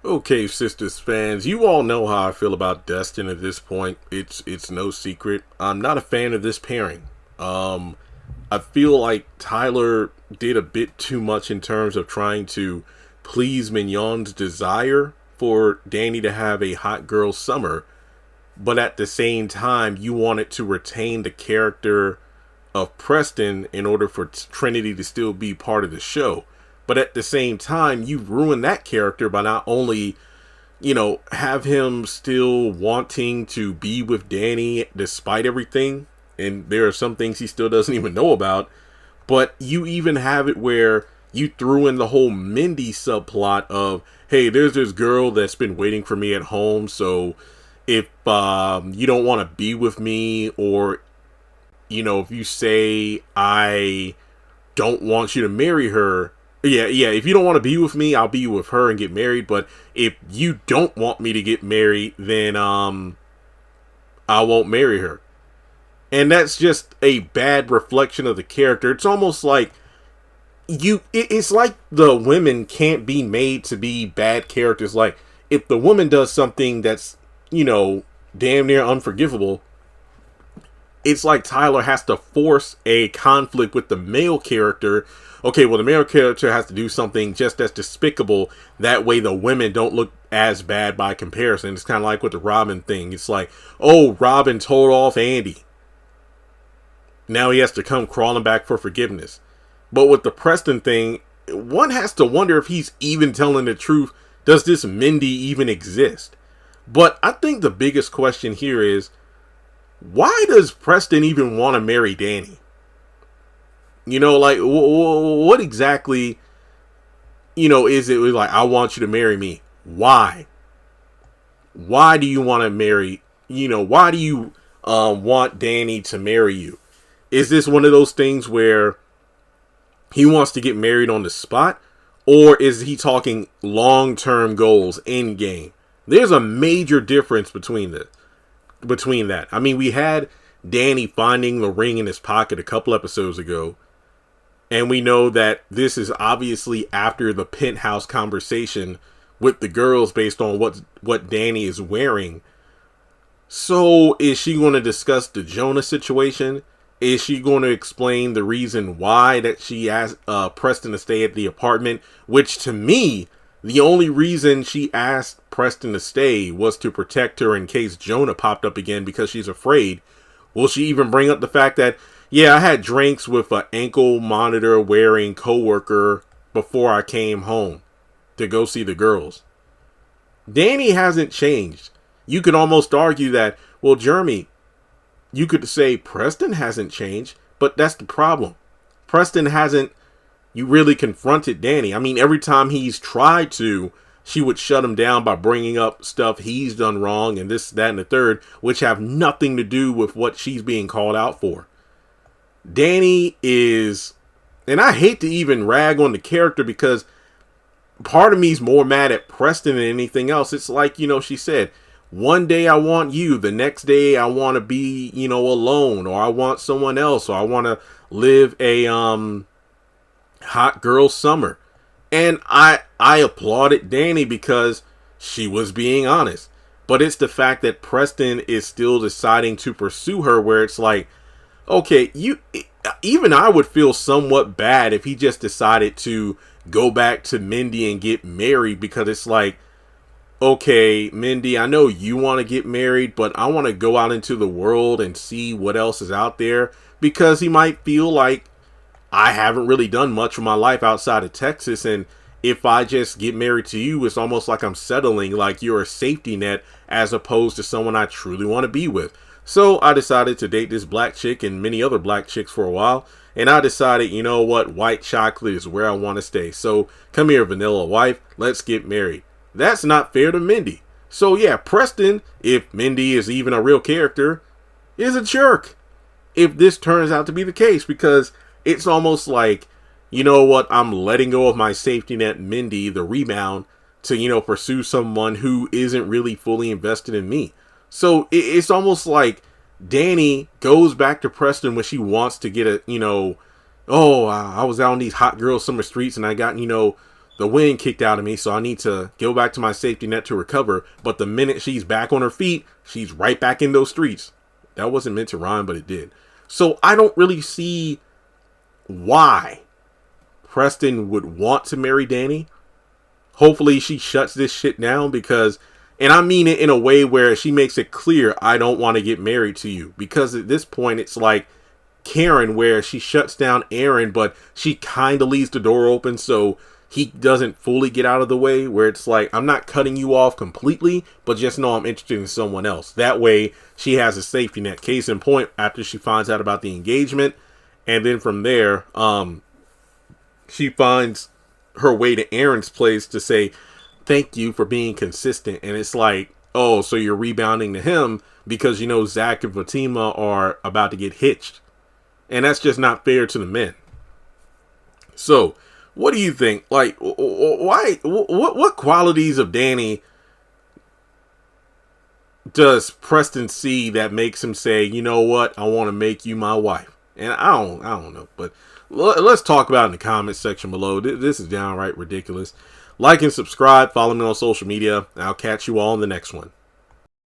Okay, Sistas fans, you all know how I feel about Destin at this point. It's no secret. I'm not a fan of this pairing. Um, I feel like Tyler did a bit too much in terms of trying to please Mignon's desire for Danny to have a hot girl summer, but at the same time, you wanted to retain the character of Preston in order for Trinity to still be part of the show. But at the same time, you've ruined that character by not only, have him still wanting to be with Danny despite everything, and there are some things he still doesn't even know about, but you even have it where you threw in the whole Mindy subplot of, hey, there's this girl that's been waiting for me at home, so if you don't want to be with me, or if you say I don't want you to marry her, yeah, if you don't want to be with me, I'll be with her and get married. But if you don't want me to get married, then I won't marry her. And that's just a bad reflection of the character. It's almost like it's like the women can't be made to be bad characters. Like, if the woman does something that's, damn near unforgivable, it's like Tyler has to force a conflict with the male character. Okay, well, the male character has to do something just as despicable. That way the women don't look as bad by comparison. It's kind of like with the Robin thing. It's like, oh, Robin told off Andy. Now he has to come crawling back for forgiveness. But with the Preston thing, one has to wonder if he's even telling the truth. Does this Mindy even exist? But I think the biggest question here is, why does Preston even want to marry Danny? Like, what exactly, is it like, I want you to marry me? Why? Why do you want to marry, why do you want Danny to marry you? Is this one of those things where he wants to get married on the spot? Or is he talking long-term goals, end game? There's a major difference between that. I mean, we had Danny finding the ring in his pocket a couple episodes ago, and we know that this is obviously after the penthouse conversation with the girls based on what Danny is wearing. So is she going to discuss the Jonah situation? Is she going to explain the reason why that she asked Preston to stay at the apartment? Which, to me, the only reason she asked Preston to stay was to protect her in case Jonah popped up again because she's afraid. Will she even bring up the fact that, yeah, I had drinks with an ankle monitor wearing coworker before I came home to go see the girls? Danny hasn't changed. You could almost argue that, well, Jeremy, you could say Preston hasn't changed, but that's the problem. Preston hasn't really confronted Danny. I mean, every time he's tried to, she would shut him down by bringing up stuff he's done wrong and this, that, and the third, which have nothing to do with what she's being called out for. Danny is, and I hate to even rag on the character because part of me is more mad at Preston than anything else. It's like, she said, one day I want you, the next day I want to be, alone, or I want someone else, or I want to live a hot girl summer. And I applauded Danny because she was being honest. But it's the fact that Preston is still deciding to pursue her, where it's like, okay, even I would feel somewhat bad if he just decided to go back to Mindy and get married, because it's like, okay, Mindy, I know you want to get married, but I want to go out into the world and see what else is out there, because he might feel like I haven't really done much of my life outside of Texas, and if I just get married to you, it's almost like I'm settling, like you're a safety net as opposed to someone I truly want to be with. So I decided to date this black chick and many other black chicks for a while, and I decided, you know what, white chocolate is where I want to stay. So come here, vanilla wife, let's get married. That's not fair to Mindy. So yeah, Preston, if Mindy is even a real character, is a jerk if this turns out to be the case, because it's almost like, you know what, I'm letting go of my safety net, Mindy, the rebound, to, pursue someone who isn't really fully invested in me. So it's almost like Danny goes back to Preston when she wants to get a, oh, I was out on these hot girl summer streets and I got, the wind kicked out of me, so I need to go back to my safety net to recover. But the minute she's back on her feet, she's right back in those streets. That wasn't meant to rhyme, but it did. So I don't really see why Preston would want to marry Danni. Hopefully she shuts this shit down, because, and I mean it in a way where she makes it clear, I don't want to get married to you. Because at this point, it's like Karen, where she shuts down Aaron, but she kind of leaves the door open so he doesn't fully get out of the way, where it's like, I'm not cutting you off completely, but just know I'm interested in someone else. That way she has a safety net. Case in point, after she finds out about the engagement, and then from there, she finds her way to Aaron's place to say, thank you for being consistent. And it's like, oh, so you're rebounding to him because you know Zach and Zatima are about to get hitched. And that's just not fair to the men. So, what do you think? Like, why? What qualities of Danni does Preston see that makes him say, you know what, I want to make you my wife? And I don't know. But let's talk about it in the comments section below. This is downright ridiculous. Like and subscribe. Follow me on social media. And I'll catch you all in the next one.